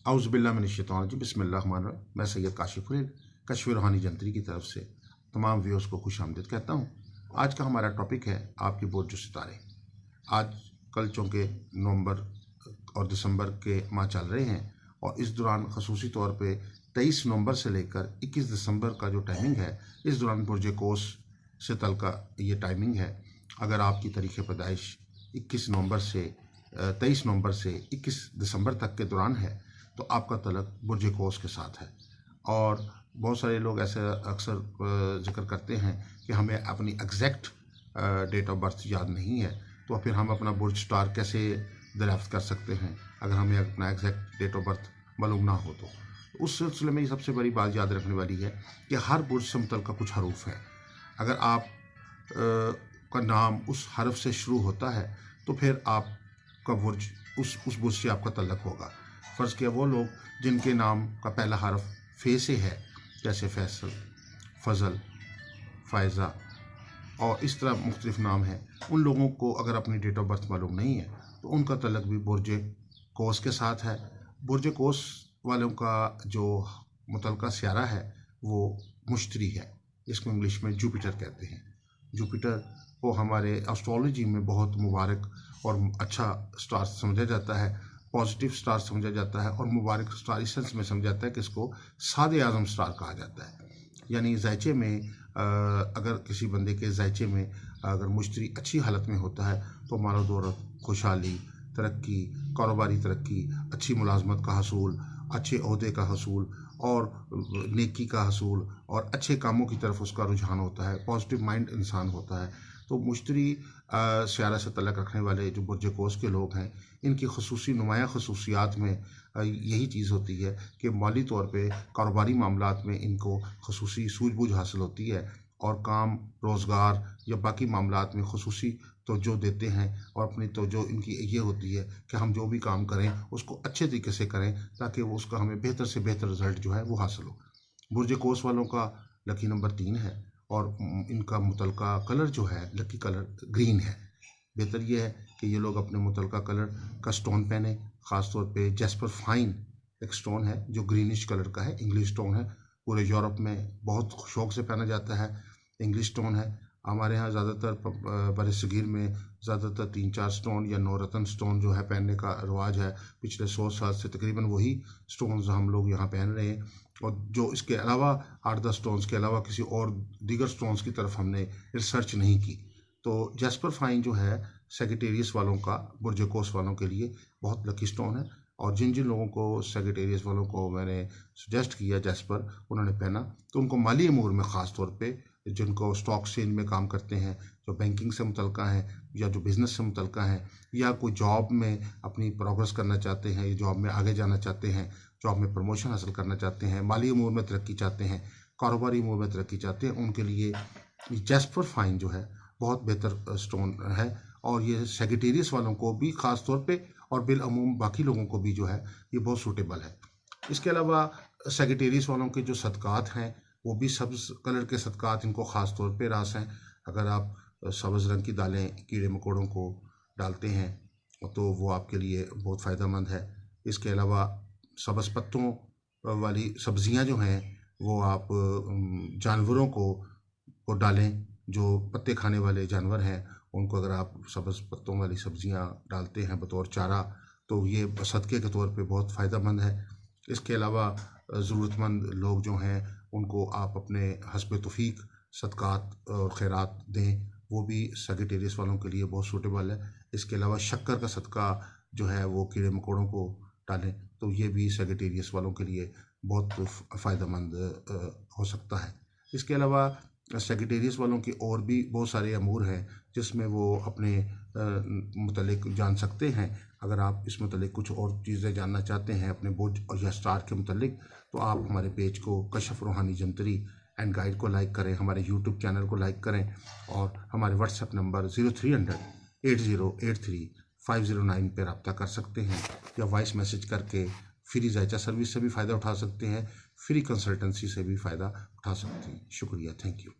आउज़ुबिल्लाहि मिनश्शैतानिर्रजीम बिस्मिल्लाहिर्रहमानिर्रहीम। मैं सैयद काशिफ कश्फ रूहानी जंतरी की तरफ से तमाम व्यूअर्स को खुशामदीद कहता हूँ। आज का हमारा टॉपिक है आपके बुर्ज सितारे। आज कल चूँकि नवंबर और दिसंबर के माह चल रहे हैं और इस दौरान खसूसी तौर पे 23 नवंबर से लेकर 21 दिसंबर का जो टाइमिंग है, इस दौरान बुर्ज कोस से तल का ये टाइमिंग है। अगर आपकी तारीख़ पैदाइश 21 नवंबर से 23 नवंबर से 21 दिसंबर तक के दौरान है तो आपका तलक बुर्ज कोस के साथ है। और बहुत सारे लोग ऐसे अक्सर जिक्र करते हैं कि हमें अपनी एग्जैक्ट डेट ऑफ बर्थ याद नहीं है, तो फिर हम अपना बुर्ज स्टार कैसे दरियाफ्त कर सकते हैं अगर हमें अपना एग्जैक्ट डेट ऑफ बर्थ मालूम ना हो। तो उस सिलसिले में सबसे बड़ी बात याद रखने वाली है कि हर बुर्ज से मुतल्लिक़ का कुछ हरूफ है। अगर आप का नाम उस हरफ से शुरू होता है तो फिर आपका बुर्ज उस बुर्ज से आपका तल्लक होगा। फ़र्ज़ किया वो लोग जिनके नाम का पहला हरफ फे से है, जैसे फैसल, फ़ज़ल, फ़ायज़ा और इस तरह मुख्तलिफ नाम हैं, उन लोगों को अगर अपनी डेट ऑफ बर्थ मालूम नहीं है तो उनका तल्लक भी बुर्ज कोस के साथ है। बुर्ज कोस वालों का जो मुतल्लिक़ा सियारा है वो मुश्तरी है, इसको इंग्लिश में जुपिटर कहते हैं। जुपिटर को हमारे एस्ट्रोलॉजी में बहुत मुबारक और अच्छा स्टार समझा जाता है, पॉजिटिव स्टार समझा जाता है और मुबारक स्टार इस सेंस में समझा जाता है कि इसको सादे आज़म स्टार कहा जाता है। यानी ज़ायचे में अगर किसी बंदे के ज़ायचे में अगर मुश्तरी अच्छी हालत में होता है तो मालो दौलत, खुशहाली, तरक्की, कारोबारी तरक्की, अच्छी मुलाजमत का हसूल, अच्छे ओहदे का हसूल और नेकी का हसूल और अच्छे कामों की तरफ उसका रुझान होता है, पॉजिटिव माइंड इंसान होता है। तो मुश्तरी सियारा से तल्लक रखने वाले जो बुर्ज कोस के लोग हैं, इनकी खसूसी नुमाया खसूसियात में यही चीज़ होती है कि माली तौर पे कारोबारी मामलात में इनको खसूसी सूझबूझ हासिल होती है और काम रोज़गार या बाकी मामलात में खसूसी तवज्जो देते हैं और अपनी तवज्जो इनकी ये होती है कि हम जो भी काम करें उसको अच्छे तरीके से करें ताकि वो उसका हमें बेहतर से बेहतर रिज़ल्ट जो है वो हासिल हो। बुर्ज कोस वालों का लकी नंबर 3 है और इनका मुतल्लिक़ा कलर जो है लकी कलर ग्रीन है। बेहतर यह है कि ये लोग अपने मुतल्लिक़ा कलर का स्टोन पहने, ख़ास तौर पे जैस्पर फाइन एक स्टोन है जो ग्रीनिश कलर का है, इंग्लिश स्टोन है। पूरे यूरोप में बहुत शौक़ से पहना जाता है, इंग्लिश स्टोन है। हमारे यहाँ ज़्यादातर बरसगीर में ज़्यादातर 3-4 स्टोन या 9 रत्न स्टोन जो है पहनने का रिवाज है। पिछले 100 साल से तकरीबन वही स्टोन्स हम लोग यहाँ पहन रहे हैं और जो इसके अलावा 8-10 स्टोन्स के अलावा किसी और दीगर स्टोन्स की तरफ हमने रिसर्च नहीं की। तो जैस्पर फाइन जो है सेजिटेरियस वालों का, बुर्ज कोस वालों के लिए बहुत लकी स्टोन है और जिन जिन लोगों को सेजिटेरियस वालों को मैंने सजेस्ट किया जैस्पर, उन्होंने पहना तो उनको माली अमूर में ख़ास तौर पे जिनको स्टॉक एक्सचेंज में काम करते हैं, जो बैंकिंग से मुतल्लिक़ा हैं या जो बिज़नेस से मुतल्लिक़ा हैं या कोई जॉब में अपनी प्रोग्रेस करना चाहते हैं या जॉब में आगे जाना चाहते हैं, जॉब में प्रमोशन हासिल करना चाहते हैं, माली अमूर में तरक्की चाहते हैं, कारोबारी अमूर में तरक्की चाहते हैं, उनके लिए जैस्पर फाइन जो है बहुत बेहतर स्टोन है और ये सेजिटेरियस वालों को भी ख़ास तौर पे और बिलअमूम बाकी लोगों को भी जो है ये बहुत सूटेबल है। इसके अलावा सेजिटेरियस वालों के जो सदक़ात हैं वो भी सब्ज़ कलर के सदक़ात इनको ख़ास तौर पे रास हैं। अगर आप सब्ज़ रंग की दालें कीड़े मकोड़ों को डालते हैं तो वो आपके लिए बहुत फ़ायदेमंद है। इसके अलावा सब्ज़ पत्तों वाली सब्ज़ियां जो हैं वो आप जानवरों को डालें, जो पत्ते खाने वाले जानवर हैं उनको अगर आप सब्ज़ पत्तों वाली सब्ज़ियां डालते हैं बतौर चारा तो ये सदक़े के तौर पे बहुत फ़ायदेमंद है। इसके अलावा ज़रूरतमंद लोग जो हैं उनको आप अपने हस्ब तौफ़ीक सदक़ात और खैरात दें, वो भी सेजिटेरियस वालों के लिए बहुत सूटेबल है। इसके अलावा शक्कर का सदका जो है वो कीड़े मकोड़ों को डालें तो ये भी सेजिटेरियस वालों के लिए बहुत फ़ायदेमंद हो सकता है। इसके अलावा सेजिटेरियस वालों की और भी बहुत सारे अमूर हैं जिसमें वो अपने मुतल्लिक़ जान सकते हैं। अगर आप इस मुतल्लिक़ कुछ और चीज़ें जानना चाहते हैं अपने बुर्ज और या स्टार के मुतल्लिक़ तो आप हमारे पेज को कश्फ रूहानी जंतरी एंड गाइड को लाइक करें, हमारे यूट्यूब चैनल को लाइक करें और हमारे व्हाट्सएप नंबर 0300 8083 509 पर रब्ता कर सकते हैं या वॉइस मैसेज करके फ्री ज़ायचा सर्विस से भी फ़ायदा उठा सकते हैं, फ्री कंसल्टेंसी से भी फ़ायदा उठा सकते हैं। शुक्रिया, थैंक यू।